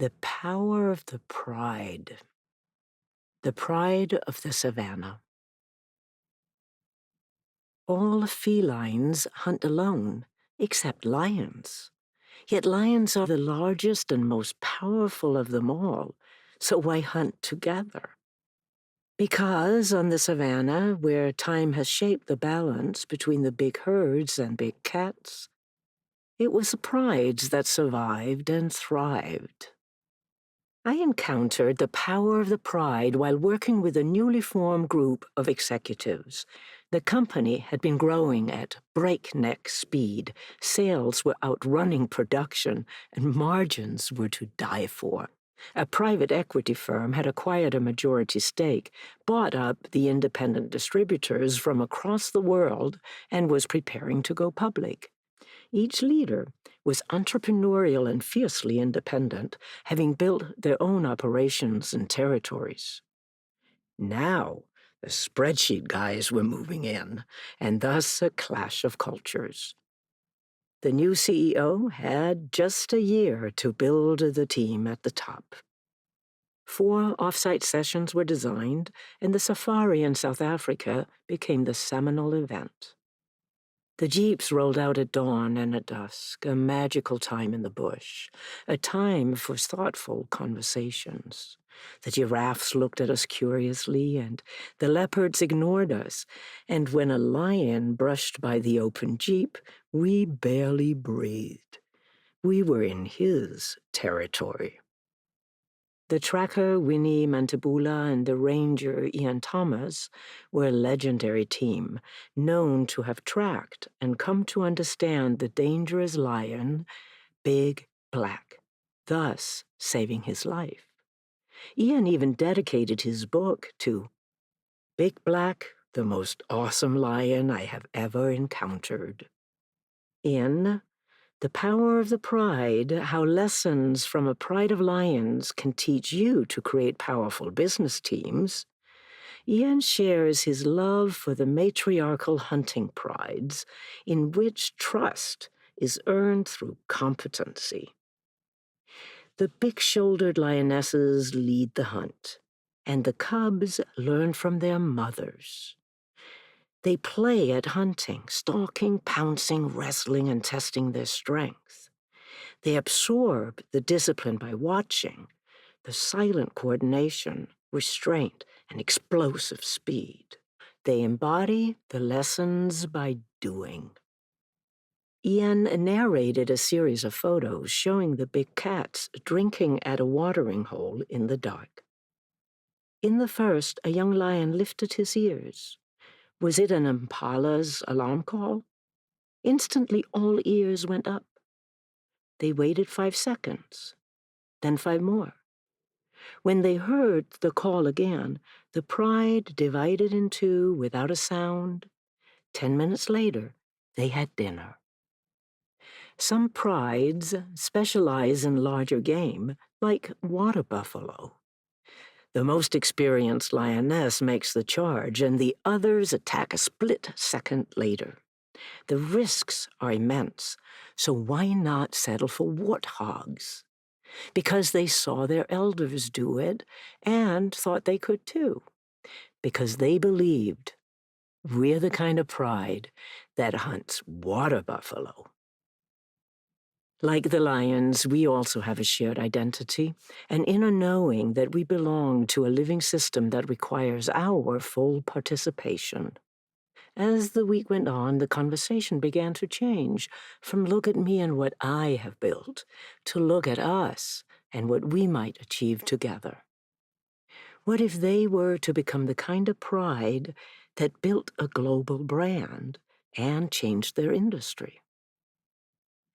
The power of the pride. The pride of the Savanna. All felines hunt alone, except lions. Yet lions are the largest and most powerful of them all, so why hunt together? Because on the Savanna, where time has shaped the balance between the big herds and big cats, it was the prides that survived and thrived. I encountered the power of the pride while working with a newly formed group of executives. The company had been growing at breakneck speed, sales were outrunning production, and margins were to die for. A private equity firm had acquired a majority stake, bought up the independent distributors from across the world, and was preparing to go public. Each leader was entrepreneurial and fiercely independent, having built their own operations and territories. Now, the spreadsheet guys were moving in, and thus a clash of cultures. The new CEO had just a year to build the team at the top. 4 off-site sessions were designed, and the safari in South Africa became the seminal event. The jeeps rolled out at dawn and at dusk, a magical time in the bush, a time for thoughtful conversations. The giraffes looked at us curiously, and the leopards ignored us, and when a lion brushed by the open jeep, we barely breathed. We were in his territory. The tracker, Winnie Mantabula, and the ranger, Ian Thomas, were a legendary team, known to have tracked and come to understand the dangerous lion, Big Black, thus saving his life. Ian even dedicated his book to Big Black, the most awesome lion I have ever encountered. In The Power of the Pride, How Lessons from a Pride of Lions Can Teach You to Create Powerful Business Teams, Ian shares his love for the matriarchal hunting prides, in which trust is earned through competency. The big-shouldered lionesses lead the hunt, and the cubs learn from their mothers. They play at hunting, stalking, pouncing, wrestling, and testing their strength. They absorb the discipline by watching, the silent coordination, restraint, and explosive speed. They embody the lessons by doing. Ian narrated a series of photos showing the big cats drinking at a watering hole in the dark. In the first, a young lion lifted his ears. Was it an impala's alarm call? Instantly, all ears went up. They waited 5 seconds, then 5 more. When they heard the call again, the pride divided in 2 without a sound. 10 minutes later, they had dinner. Some prides specialize in larger game, like water buffalo. The most experienced lioness makes the charge, and the others attack a split second later. The risks are immense, so why not settle for warthogs? Because they saw their elders do it and thought they could too. Because they believed we're the kind of pride that hunts water buffalo. Like the lions, we also have a shared identity, an inner knowing that we belong to a living system that requires our full participation. As the week went on, the conversation began to change from look at me and what I have built to look at us and what we might achieve together. What if they were to become the kind of pride that built a global brand and changed their industry?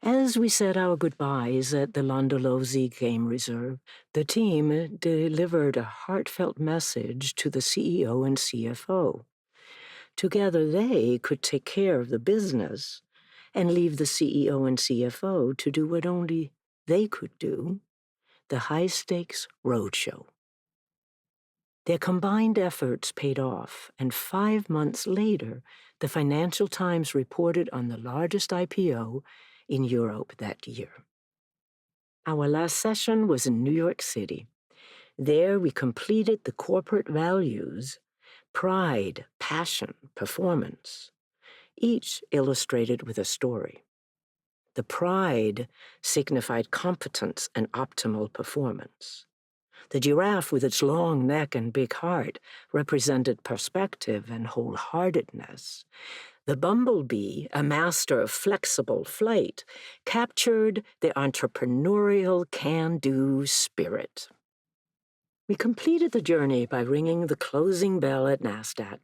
As we said our goodbyes at the Londolozi Game Reserve, the team delivered a heartfelt message to the CEO and CFO. Together they could take care of the business and leave the CEO and CFO to do what only they could do, the high-stakes roadshow. Their combined efforts paid off, and 5 months later, the Financial Times reported on the largest IPO in Europe that year. Our last session was in New York City. There we completed the corporate values: pride, passion, performance, each illustrated with a story. The pride signified competence and optimal performance. The giraffe, with its long neck and big heart, represented perspective and wholeheartedness. The bumblebee, a master of flexible flight, captured the entrepreneurial can-do spirit. We completed the journey by ringing the closing bell at NASDAQ.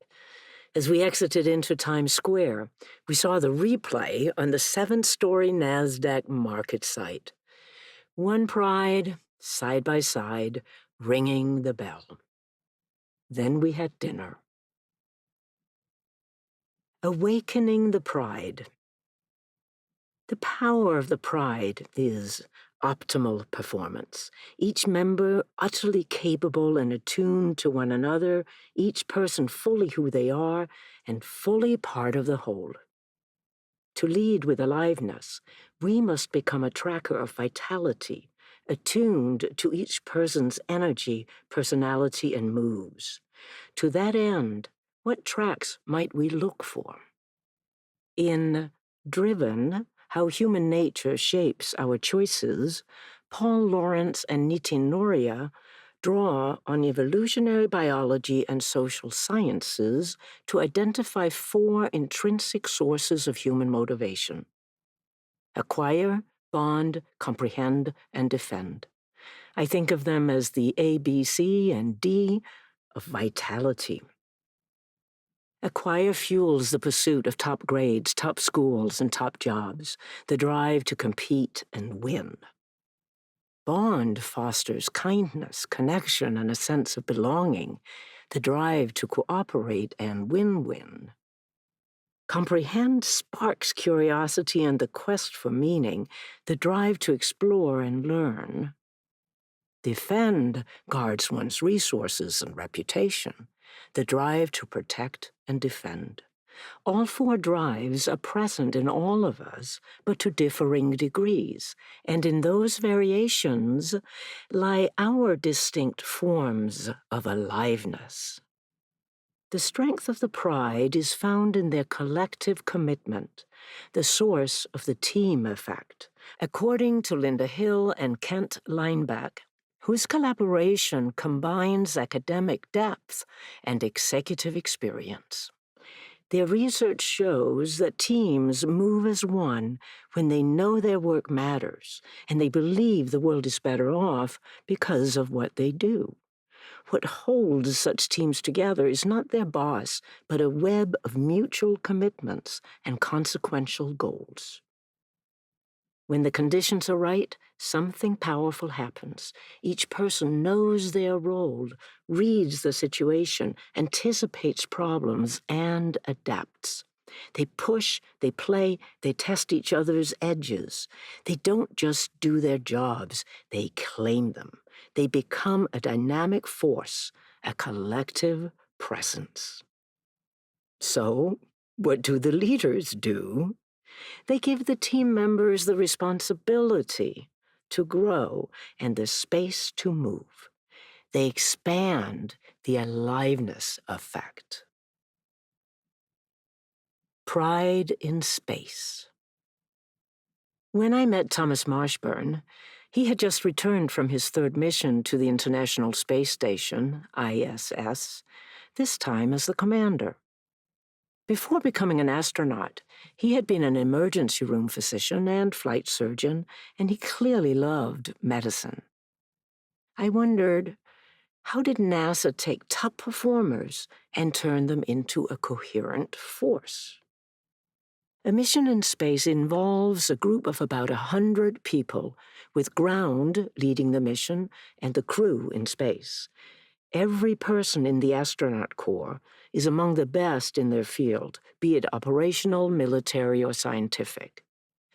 As we exited into Times Square, we saw the replay on the 7-story NASDAQ market site. One pride, side by side, ringing the bell. Then we had dinner. Awakening the pride. The power of the pride is optimal performance. Each member utterly capable and attuned to one another, each person fully who they are and fully part of the whole. To lead with aliveness, we must become a tracker of vitality, attuned to each person's energy, personality, and moves. To that end, what tracks might we look for? In Driven, How Human Nature Shapes Our Choices, Paul Lawrence and Nitin Noria draw on evolutionary biology and social sciences to identify 4 intrinsic sources of human motivation: acquire, bond, comprehend, and defend. I think of them as the A, B, C, and D of vitality. Acquire fuels the pursuit of top grades, top schools, and top jobs, the drive to compete and win. Bond fosters kindness, connection, and a sense of belonging, the drive to cooperate and win-win. Comprehend sparks curiosity and the quest for meaning, the drive to explore and learn. Defend guards one's resources and reputation, the drive to protect and defend. All 4 drives are present in all of us, but to differing degrees, and in those variations lie our distinct forms of aliveness. The strength of the pride is found in their collective commitment, the source of the team effect, according to Linda Hill and Kent Lineback, whose collaboration combines academic depth and executive experience. Their research shows that teams move as one when they know their work matters and they believe the world is better off because of what they do. What holds such teams together is not their boss, but a web of mutual commitments and consequential goals. When the conditions are right, something powerful happens. Each person knows their role, reads the situation, anticipates problems, and adapts. They push, they play, they test each other's edges. They don't just do their jobs, they claim them. They become a dynamic force, a collective presence. So, what do the leaders do? They give the team members the responsibility to grow and the space to move. They expand the aliveness effect. Pride in space. When I met Thomas Marshburn, he had just returned from his 3rd mission to the International Space Station, ISS, this time as the commander. Before becoming an astronaut, he had been an emergency room physician and flight surgeon, and he clearly loved medicine. I wondered, how did NASA take top performers and turn them into a coherent force? A mission in space involves a group of about 100 people, with ground leading the mission and the crew in space. Every person in the astronaut corps is among the best in their field, be it operational, military, or scientific.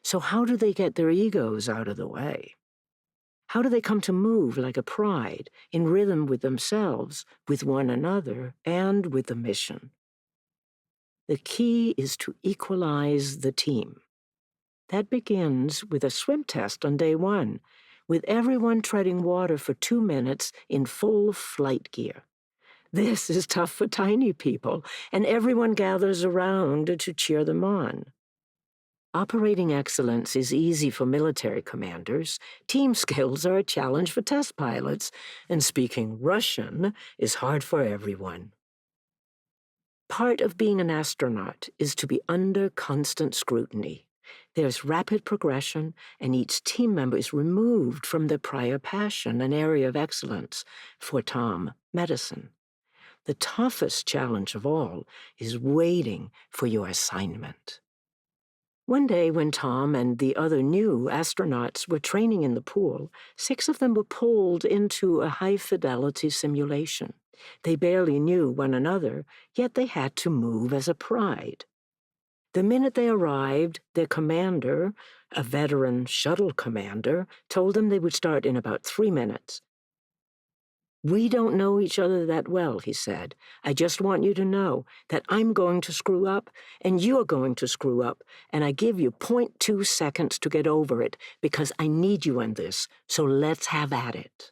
So how do they get their egos out of the way? How do they come to move like a pride, in rhythm with themselves, with one another, and with the mission? The key is to equalize the team. That begins with a swim test on day 1, with everyone treading water for 2 minutes in full flight gear. This is tough for tiny people, and everyone gathers around to cheer them on. Operating excellence is easy for military commanders, team skills are a challenge for test pilots, and speaking Russian is hard for everyone. Part of being an astronaut is to be under constant scrutiny. There's rapid progression, and each team member is removed from their prior passion and area of excellence, for Tom, medicine. The toughest challenge of all is waiting for your assignment. One day when Tom and the other new astronauts were training in the pool, 6 of them were pulled into a high-fidelity simulation. They barely knew one another, yet they had to move as a pride. The minute they arrived, their commander, a veteran shuttle commander, told them they would start in about 3 minutes. "We don't know each other that well," he said. "I just want you to know that I'm going to screw up and you're going to screw up, and I give you 0.2 seconds to get over it because I need you in this, so let's have at it."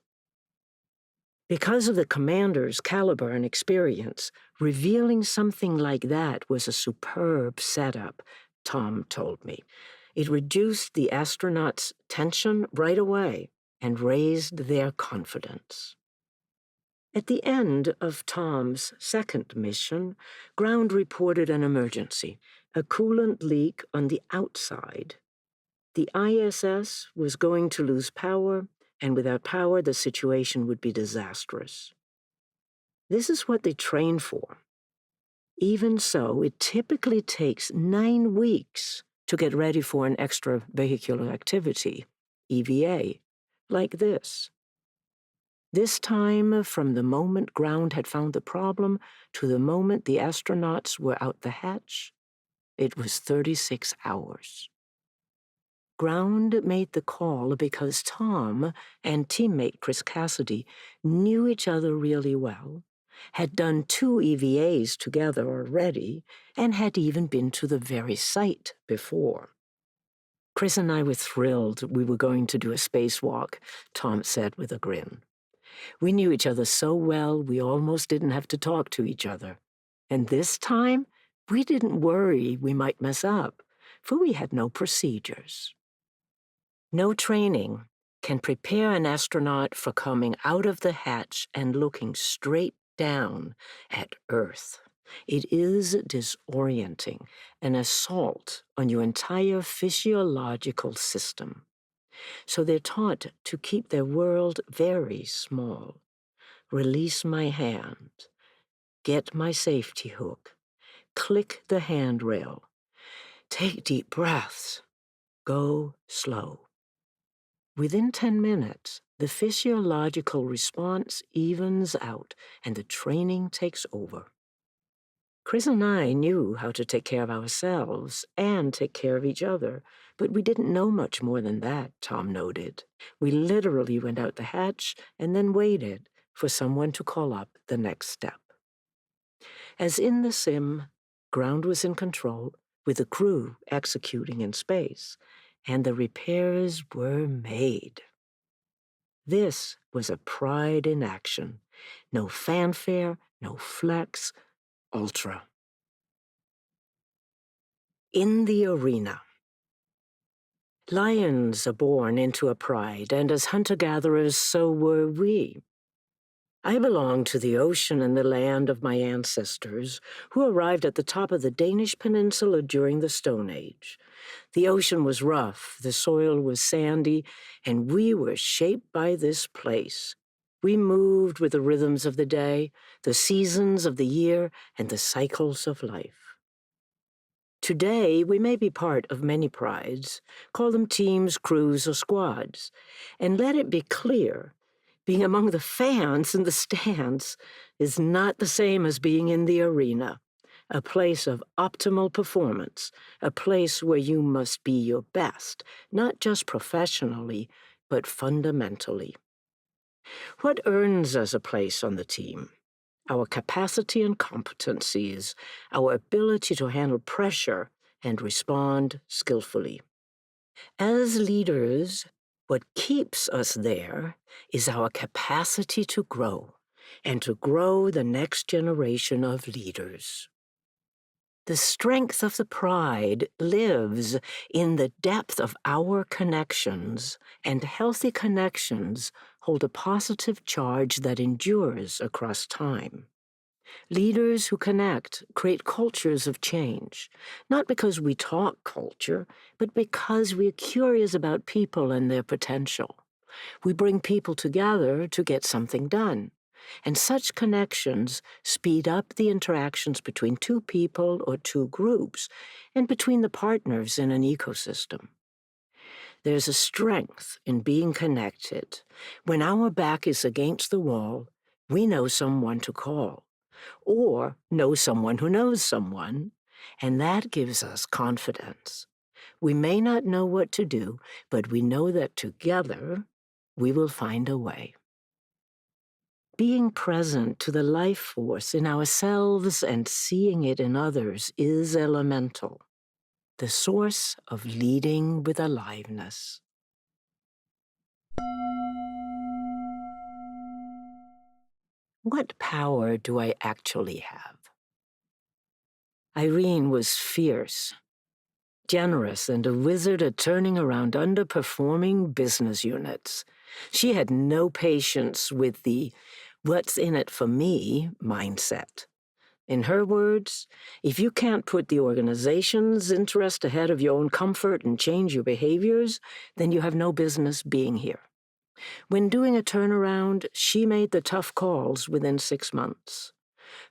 Because of the commander's caliber and experience, revealing something like that was a superb setup, Tom told me. It reduced the astronauts' tension right away and raised their confidence. At the end of Tom's second mission, ground reported an emergency, a coolant leak on the outside. The ISS was going to lose power, and without power, the situation would be disastrous. This is what they train for. Even so, it typically takes 9 weeks to get ready for an extravehicular activity, EVA, like this. This time, from the moment ground had found the problem to the moment the astronauts were out the hatch, it was 36 hours. Ground made the call because Tom and teammate Chris Cassidy knew each other really well, had done 2 EVAs together already, and had even been to the very site before. "Chris and I were thrilled we were going to do a spacewalk," Tom said with a grin. "We knew each other so well we almost didn't have to talk to each other. And this time, we didn't worry we might mess up, for we had no procedures." No training can prepare an astronaut for coming out of the hatch and looking straight down at Earth. It is disorienting, an assault on your entire physiological system. So they're taught to keep their world very small. Release my hand. Get my safety hook. Click the handrail. Take deep breaths. Go slow. Within 10 minutes, the physiological response evens out and the training takes over. Chris and I knew how to take care of ourselves and take care of each other, but we didn't know much more than that, Tom noted. We literally went out the hatch and then waited for someone to call up the next step. As in the sim, ground was in control, with the crew executing in space, and the repairs were made. This was a pride in action. No fanfare, no flex, ultra. In the arena. Lions are born into a pride, and as hunter-gatherers, so were we. I belong to the ocean and the land of my ancestors, who arrived at the top of the Danish peninsula during the Stone Age. The ocean was rough, the soil was sandy, and we were shaped by this place. We moved with the rhythms of the day, the seasons of the year, and the cycles of life. Today, we may be part of many prides, call them teams, crews, or squads, and let it be clear, being among the fans in the stands is not the same as being in the arena, a place of optimal performance, a place where you must be your best, not just professionally, but fundamentally. What earns us a place on the team? Our capacity and competencies, our ability to handle pressure and respond skillfully. As leaders, What keeps us there is our capacity to grow and to grow the next generation of leaders. The strength of the pride lives in the depth of our connections, and healthy connections hold a positive charge that endures across time. Leaders who connect create cultures of change, not because we talk culture, but because we're curious about people and their potential. We bring people together to get something done. And such connections speed up the interactions between two people or two groups and between the partners in an ecosystem. There's a strength in being connected. When our back is against the wall, we know someone to call, or know someone who knows someone, and that gives us confidence. We may not know what to do, but we know that together we will find a way. Being present to the life force in ourselves and seeing it in others is elemental, the source of leading with aliveness. What power do I actually have? Irene was fierce, generous, and a wizard at turning around underperforming business units. She had no patience with the "what's in it for me" mindset. In her words, if you can't put the organization's interest ahead of your own comfort and change your behaviors, then you have no business being here. When doing a turnaround, she made the tough calls within 6 months.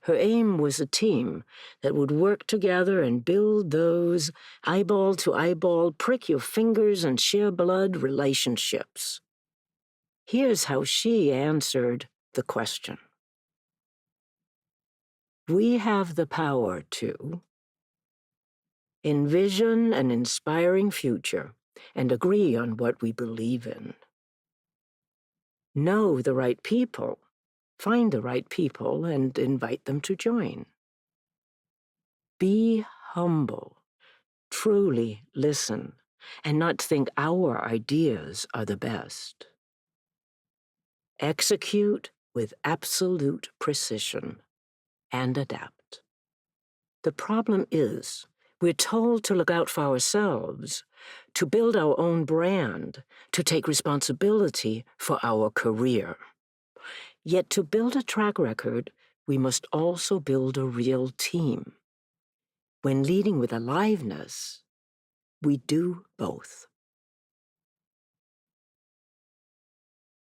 Her aim was a team that would work together and build those eyeball-to-eyeball, prick-your-fingers-and-share-blood relationships. Here's how she answered the question. We have the power to envision an inspiring future and agree on what we believe in. Know the right people, find the right people, and invite them to join. Be humble, truly listen, and not think our ideas are the best. Execute with absolute precision and adapt. The problem is, we're told to look out for ourselves, to build our own brand, to take responsibility for our career. Yet to build a track record, we must also build a real team. When leading with aliveness, we do both.